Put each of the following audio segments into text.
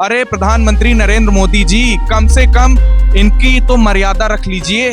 अरे प्रधानमंत्री नरेंद्र मोदी जी, कम से कम इनकी तो मर्यादा रख लीजिए।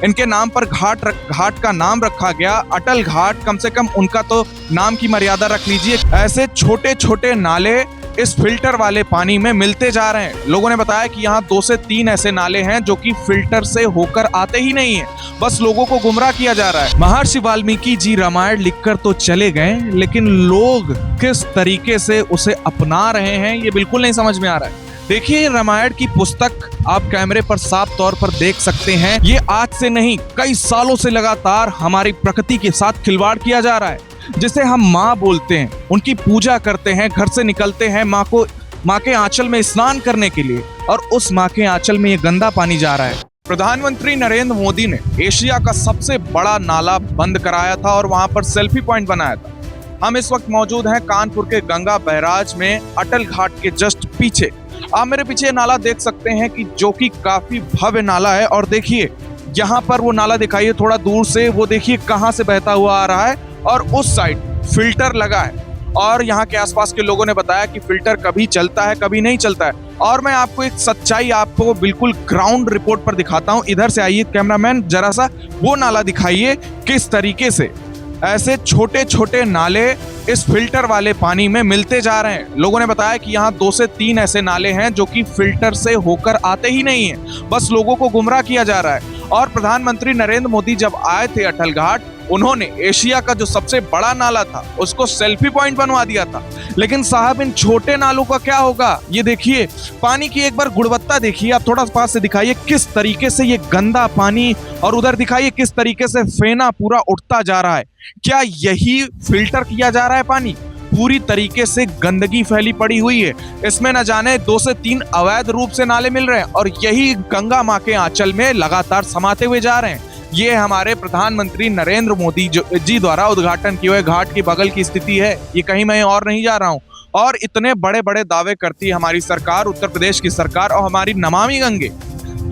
इनके नाम पर घाट का नाम रखा गया अटल घाट, कम से कम उनका तो नाम की मर्यादा रख लीजिए। ऐसे छोटे छोटे नाले इस फिल्टर वाले पानी में मिलते जा रहे हैं। लोगों ने बताया कि यहाँ 2 से 3 ऐसे नाले हैं जो कि फिल्टर से होकर आते ही नहीं है, बस लोगों को गुमराह किया जा रहा है। महर्षि वाल्मीकि जी रामायण लिखकर तो चले गए, लेकिन लोग किस तरीके से उसे अपना रहे हैं ये बिल्कुल नहीं समझ में आ रहा है। देखिए, रामायण की पुस्तक आप कैमरे पर साफ तौर पर देख सकते हैं। ये आज से नहीं, कई सालों से लगातार हमारी प्रकृति के साथ खिलवाड़ किया जा रहा है। जिसे हम माँ बोलते हैं, उनकी पूजा करते हैं, घर से निकलते हैं माँ के आंचल में स्नान करने के लिए, और उस माँ के आंचल में ये गंदा पानी जा रहा है। प्रधानमंत्री नरेंद्र मोदी ने एशिया का सबसे बड़ा नाला बंद कराया था और वहां पर सेल्फी पॉइंट बनाया था। हम इस वक्त मौजूद हैं कानपुर के गंगा बैराज में, अटल घाट के जस्ट पीछे। आप मेरे पीछे नाला देख सकते हैं कि जो कि काफी भव्य नाला है। और देखिए, यहाँ पर वो नाला दिखाइए थोड़ा दूर से, वो देखिए कहाँ से बहता हुआ आ रहा है, और उस साइड फिल्टर लगा है। और यहाँ के आसपास के लोगों ने बताया कि फिल्टर कभी चलता है कभी नहीं चलता है। और मैं आपको एक सच्चाई आपको बिल्कुल ग्राउंड रिपोर्ट पर दिखाता हूँ। इधर से आइए कैमरामैन, जरा सा वो नाला दिखाइए किस तरीके से ऐसे छोटे छोटे नाले इस फिल्टर वाले पानी में मिलते जा रहे हैं। लोगों ने बताया कि यहाँ 2 से 3 ऐसे नाले हैं जो कि फिल्टर से होकर आते ही नहीं है, बस लोगों को गुमराह किया जा रहा है। और प्रधानमंत्री नरेंद्र मोदी जब आए थे अटल घाट, उन्होंने एशिया का जो सबसे बड़ा नाला था उसको सेल्फी पॉइंट बनवा दिया था। लेकिन साहब, इन छोटे नालों का क्या होगा? ये देखिए, पानी की एक बार गुणवत्ता देखिए, आप थोड़ा पास से दिखाइए किस तरीके से ये गंदा पानी, और उधर दिखाइए किस तरीके से फेना पूरा उठता जा रहा है। क्या यही फिल्टर किया जा रहा है पानी? पूरी तरीके से गंदगी फैली पड़ी हुई है। इसमें न जाने 2 से 3 अवैध रूप से नाले मिल रहे हैं, और यही गंगा माँ के आंचल में लगातार समाते हुए जा रहे हैं। ये हमारे प्रधानमंत्री नरेंद्र मोदी जी द्वारा उद्घाटन किए हुए घाट की बगल की स्थिति है। ये कहीं मैं और नहीं जा रहा हूँ। और इतने बड़े बड़े दावे करती है हमारी सरकार, उत्तर प्रदेश की सरकार, और हमारी नमामि गंगे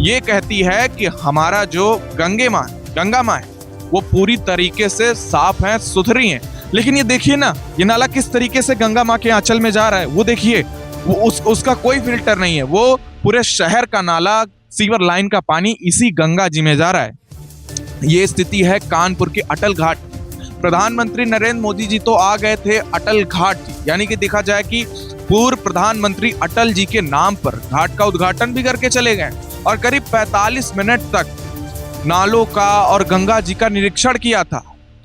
ये कहती है कि हमारा जो गंगा माँ है वो पूरी तरीके से साफ है, सुथरी है। लेकिन ये देखिए ना, ये नाला किस तरीके से गंगा माँ के आंचल में जा रहा है। वो देखिए, वो उसका कोई फिल्टर नहीं है। वो पूरे शहर का नाला, सीवर लाइन का पानी इसी गंगा जी में जा रहा है। ये स्थिति है कानपुर के अटल घाट। प्रधानमंत्री नरेंद्र मोदी जी तो आ गए थे अटल घाट, यानी कि देखा जाए कि पूर्व प्रधानमंत्री अटल जी के नाम पर घाट का उद्घाटन भी करके चले गए, और करीब 45 मिनट तक नालों का और गंगा जी का निरीक्षण किया था।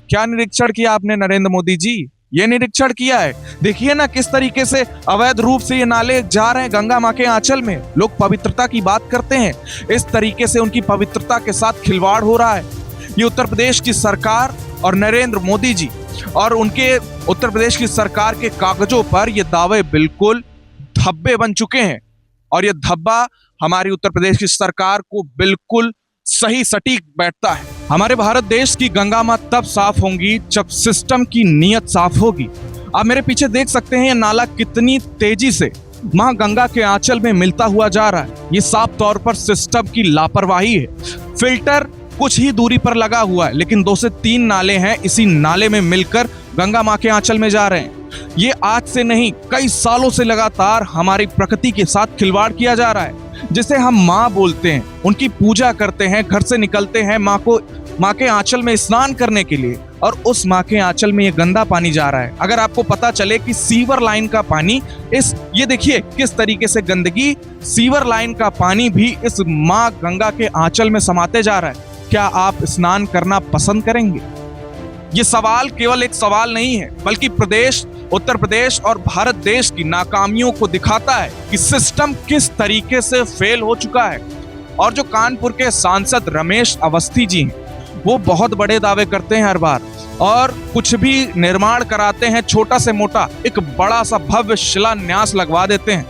क्या निरीक्षण किया आपने नरेंद्र मोदी जी? ये निरीक्षण किया है। देखिए ना किस तरीके से अवैध रूप से ये नाले जा रहे हैं गंगा माँ के आंचल में। लोग पवित्रता की बात करते हैं, इस तरीके से उनकी पवित्रता के साथ खिलवाड़ हो रहा है। ये उत्तर प्रदेश की सरकार और नरेंद्र मोदी जी और उनके उत्तर प्रदेश की सरकार के कागजों पर ये दावे बिल्कुल धब्बे बन चुके हैं, और ये धब्बा हमारी उत्तर प्रदेश की सरकार को बिल्कुल सही सटीक बैठता है। हमारे भारत देश की गंगा माँ तब साफ होंगी जब सिस्टम की नीयत साफ होगी। आप मेरे पीछे देख सकते हैं ये नाला कितनी तेजी से माँ गंगा के आंचल में मिलता हुआ जा रहा है। ये साफ तौर पर सिस्टम की लापरवाही है। फिल्टर कुछ ही दूरी पर लगा हुआ है, लेकिन 2 से 3 नाले हैं, इसी नाले में मिलकर गंगा माँ के आंचल में जा रहे हैं। ये आज से नहीं, कई सालों से लगातार हमारी प्रकृति के साथ खिलवाड़ किया जा रहा है। जिसे हम माँ बोलते हैं, उनकी पूजा करते हैं, घर से निकलते हैं माँ के आंचल में स्नान करने के लिए, और उस माँ के आंचल में ये गंदा पानी जा रहा है। अगर आपको पता चले कि सीवर लाइन का पानी ये देखिए किस तरीके से गंदगी, सीवर लाइन का पानी भी इस माँ गंगा के आंचल में समाते जा रहा है। क्या आप स्नान करना पसंद करेंगे? ये सवाल केवल एक सवाल नहीं है, बल्कि उत्तर प्रदेश और भारत देश की नाकामियों को दिखाता है कि सिस्टम किस तरीके से फेल हो चुका है। और जो कानपुर के सांसद रमेश अवस्थी जी हैं, वो बहुत बड़े दावे करते हैं हर बार, और कुछ भी निर्माण कराते हैं, छोटा से मोटा एक बड़ा सा भव्य शिलान्यास लगवा देते हैं।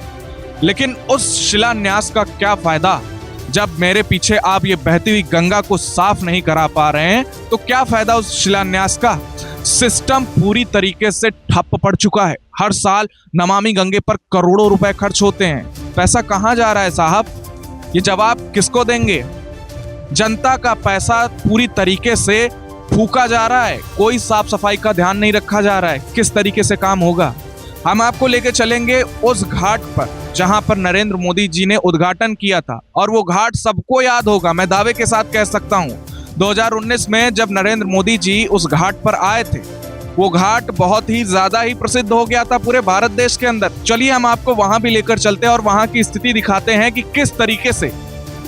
लेकिन उस शिलान्यास का क्या फायदा जब मेरे पीछे आप ये बहती हुई गंगा को साफ नहीं करा पा रहे हैं? तो क्या फायदा उस शिलान्यास का? सिस्टम पूरी तरीके से ठप पड़ चुका है। हर साल नमामि गंगे पर करोड़ों रुपए खर्च होते हैं। पैसा कहाँ जा रहा है साहब? ये जवाब किसको देंगे? जनता का पैसा पूरी तरीके से फूका जा रहा है। कोई साफ सफाई का ध्यान नहीं रखा जा रहा है। किस तरीके से काम होगा? हम आपको लेके चलेंगे उस घाट पर जहां पर नरेंद्र मोदी जी ने उद्घाटन किया था, और वो घाट सबको याद होगा, मैं दावे के साथ कह सकता हूं। 2019 में जब नरेंद्र मोदी जी उस घाट पर आए थे, वो घाट बहुत ही ज्यादा ही प्रसिद्ध हो गया था पूरे भारत देश के अंदर। चलिए हम आपको वहां भी लेकर चलते हैं और वहां की स्थिति दिखाते हैं कि किस तरीके से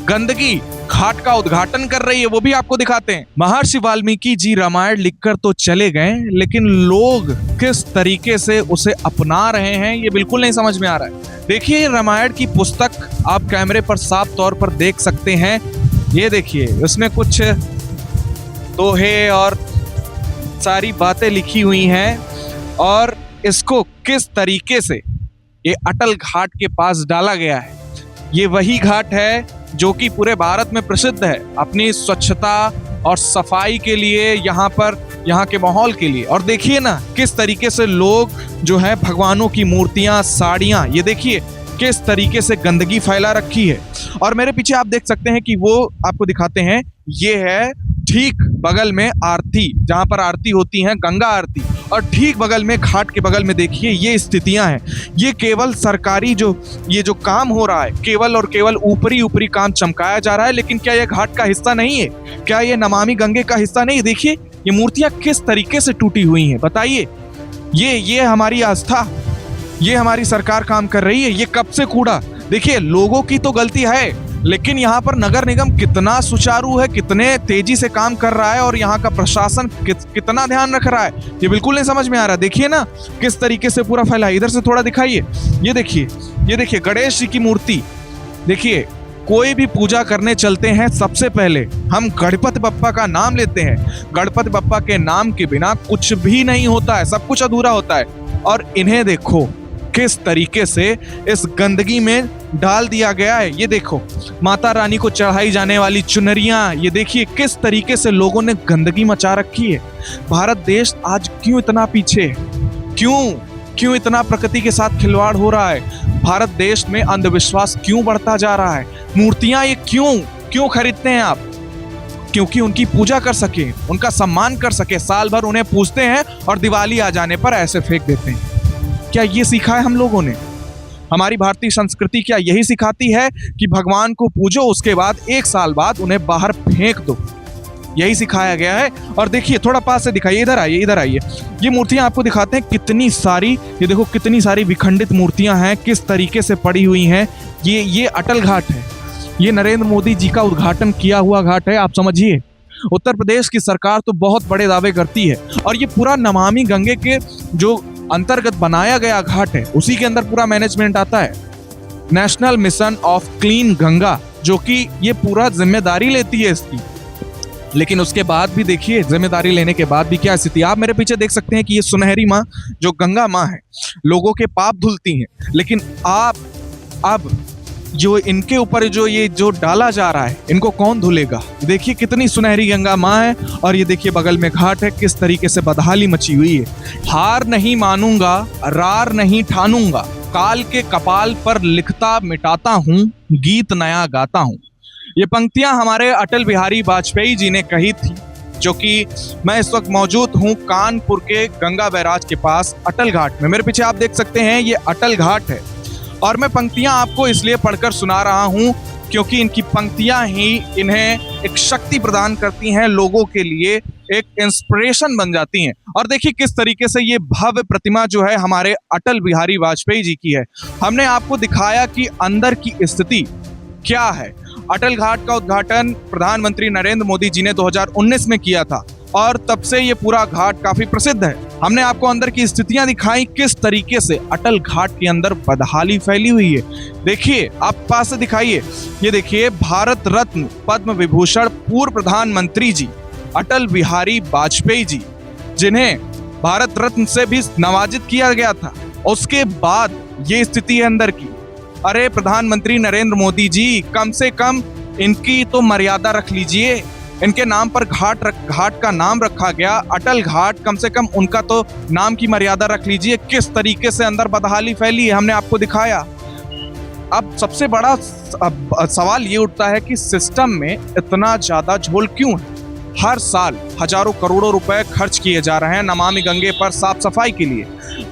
गंदगी घाट का उद्घाटन कर रही है, वो भी आपको दिखाते हैं। महर्षि वाल्मीकि जी रामायण लिखकर तो चले गए, लेकिन लोग किस तरीके से उसे अपना रहे हैं ये बिल्कुल नहीं समझ में आ रहा है। देखिए, रामायण की पुस्तक आप कैमरे पर साफ तौर पर देख सकते हैं। ये देखिए, उसमें कुछ दोहे और सारी बातें लिखी हुई हैं, और इसको किस तरीके से ये अटल घाट के पास डाला गया है। ये वही घाट है जो कि पूरे भारत में प्रसिद्ध है अपनी स्वच्छता और सफाई के लिए, यहाँ के माहौल के लिए। और देखिए ना किस तरीके से लोग जो है भगवानों की मूर्तियां, साड़ियां, ये देखिए किस तरीके से गंदगी फैला रखी है। और मेरे पीछे आप देख सकते हैं कि वो आपको दिखाते हैं, ये है ठीक बगल में आरती, जहां पर आरती होती है, गंगा आरती, और ठीक बगल में घाट के बगल में देखिए ये स्थितियां हैं। ये केवल सरकारी ये जो काम हो रहा है, केवल और केवल ऊपरी काम चमकाया जा रहा है, लेकिन क्या ये घाट का हिस्सा नहीं है? क्या ये नमामि गंगे का हिस्सा नहीं? देखिए ये मूर्तियां किस तरीके से टूटी हुई हैं, बताइए। ये हमारी आस्था, ये हमारी सरकार काम कर रही है? ये कब से कूड़ा? देखिए, लोगों की तो गलती है, लेकिन यहाँ पर नगर निगम कितना सुचारू है, कितने तेजी से काम कर रहा है, और यहाँ का प्रशासन कितना ध्यान रख रहा है, ये बिल्कुल नहीं समझ में आ रहा। देखिए ना किस तरीके से पूरा फैला है। इधर से थोड़ा दिखाइए, ये देखिए गणेश जी की मूर्ति। देखिए, कोई भी पूजा करने चलते हैं, सबसे पहले हम गणपति बप्पा का नाम लेते हैं। गणपति बप्पा के नाम के बिना कुछ भी नहीं होता है, सब कुछ अधूरा होता है। और इन्हें देखो किस तरीके से इस गंदगी में डाल दिया गया है। ये देखो माता रानी को चढ़ाई जाने वाली चुनरियां, ये देखिए किस तरीके से लोगों ने गंदगी मचा रखी है। भारत देश आज क्यों इतना पीछे है? क्यों इतना प्रकृति के साथ खिलवाड़ हो रहा है? भारत देश में अंधविश्वास क्यों बढ़ता जा रहा है? मूर्तियां ये क्यों खरीदते हैं आप? क्योंकि उनकी पूजा कर सके, उनका सम्मान कर सके। साल भर उन्हें पूजते हैं और दिवाली आ जाने पर ऐसे फेंक देते हैं। क्या ये सीखा है हम लोगों ने? हमारी भारतीय संस्कृति क्या यही सिखाती है कि भगवान को पूजो, उसके बाद 1 साल बाद उन्हें बाहर फेंक दो? यही सिखाया गया है। और देखिए, थोड़ा पास से दिखाइए, इधर आइए। ये मूर्तियां आपको दिखाते हैं कितनी सारी, ये देखो कितनी सारी विखंडित मूर्तियां हैं, किस तरीके से पड़ी हुई हैं। ये अटल घाट है, ये नरेंद्र मोदी जी का उद्घाटन किया हुआ घाट है। आप समझिए, उत्तर प्रदेश की सरकार तो बहुत बड़े दावे करती है, और ये पूरा नमामि गंगे के जो अंतर्गत बनाया गया घाट है, उसी के अंदर पूरा मैनेजमेंट आता है। National mission of clean Ganga, जो कि ये पूरा जिम्मेदारी लेती है इसकी। लेकिन उसके बाद भी देखिए, जिम्मेदारी लेने के बाद भी क्या स्थिति। आप मेरे पीछे देख सकते हैं कि ये सुनहरी माँ, जो गंगा माँ है, लोगों के पाप धुलती हैं। लेकिन आप अब जो इनके ऊपर जो डाला जा रहा है, इनको कौन धुलेगा? देखिए कितनी सुनहरी गंगा माँ है, और ये देखिए बगल में घाट है, किस तरीके से बदहाली मची हुई है। हार नहीं मानूंगा, रार नहीं ठानूंगा, काल के कपाल पर लिखता मिटाता हूँ, गीत नया गाता हूँ। ये पंक्तियां हमारे अटल बिहारी वाजपेयी जी ने कही थी, जो कि मैं इस वक्त मौजूद हूँ कानपुर के गंगा बैराज के पास अटल घाट में। मेरे पीछे आप देख सकते हैं ये अटल घाट है, और मैं पंक्तियां आपको इसलिए पढ़कर सुना रहा हूं क्योंकि इनकी पंक्तियां ही इन्हें एक शक्ति प्रदान करती हैं, लोगों के लिए एक इंस्पिरेशन बन जाती हैं। और देखिए किस तरीके से ये भव्य प्रतिमा जो है हमारे अटल बिहारी वाजपेयी जी की है। हमने आपको दिखाया कि अंदर की स्थिति क्या है। अटल घाट का उद्घाटन प्रधानमंत्री नरेंद्र मोदी जी ने 2019 में किया था, और तब से ये पूरा घाट काफी प्रसिद्ध है। हमने आपको अंदर की स्थितियां दिखाई, किस तरीके से अटल घाट के अंदर बदहाली फैली हुई है। देखिए, आप पास से दिखाइए, ये देखिए भारत रत्न पद्म विभूषण पूर्व प्रधानमंत्री जी अटल बिहारी वाजपेयी जी, जिन्हें भारत रत्न से भी नवाजित किया गया था, उसके बाद ये स्थिति है अंदर की। अरे प्रधानमंत्री नरेंद्र मोदी जी, कम से कम इनकी तो मर्यादा रख लीजिए। इनके नाम पर घाट का नाम रखा गया अटल घाट, कम से कम उनका तो नाम की मर्यादा रख लीजिए। किस तरीके से अंदर बदहाली फैली है हमने आपको दिखाया। अब सबसे बड़ा सवाल ये उठता है कि सिस्टम में इतना ज्यादा झोल क्यों है? हर साल हजारों करोड़ों रुपए खर्च किए जा रहे हैं नमामि गंगे पर साफ सफाई के लिए।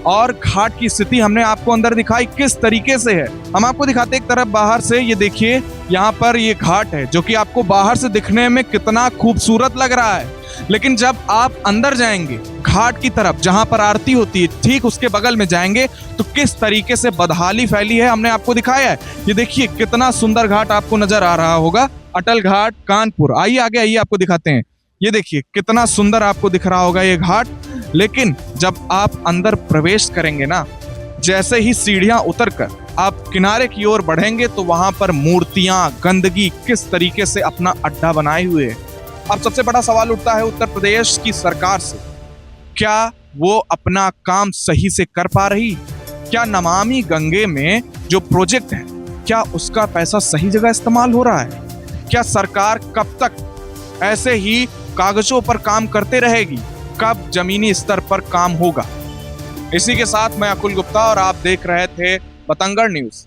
और घाट की स्थिति हमने आपको अंदर दिखाई किस तरीके से है। हम आपको दिखाते एक तरफ बाहर से, ये देखिए यहाँ पर ये घाट है जो कि आपको बाहर से दिखने में कितना खूबसूरत लग रहा है, लेकिन जब आप अंदर जाएंगे घाट की तरफ जहां पर आरती होती है, ठीक उसके बगल में जाएंगे तो किस तरीके से बदहाली फैली है हमने आपको दिखाया है। ये देखिए कितना सुंदर घाट आपको नजर आ रहा होगा, अटल घाट कानपुर। आइए आगे आइए, आपको दिखाते हैं। ये देखिए कितना सुंदर आपको दिख रहा होगा ये घाट, लेकिन जब आप अंदर प्रवेश करेंगे ना, जैसे ही सीढ़ियां उतरकर आप किनारे की ओर बढ़ेंगे तो वहां पर मूर्तियां, गंदगी किस तरीके से अपना अड्डा बनाए हुए है। अब सबसे बड़ा सवाल उठता है उत्तर प्रदेश की सरकार से, क्या वो अपना काम सही से कर पा रही? क्या नमामि गंगे में जो प्रोजेक्ट है, क्या उसका पैसा सही जगह इस्तेमाल हो रहा है? क्या सरकार कब तक ऐसे ही कागजों पर काम करते रहेगी? कब जमीनी स्तर पर काम होगा? इसी के साथ मैं अकुल गुप्ता और आप देख रहे थे बतंगड़ न्यूज।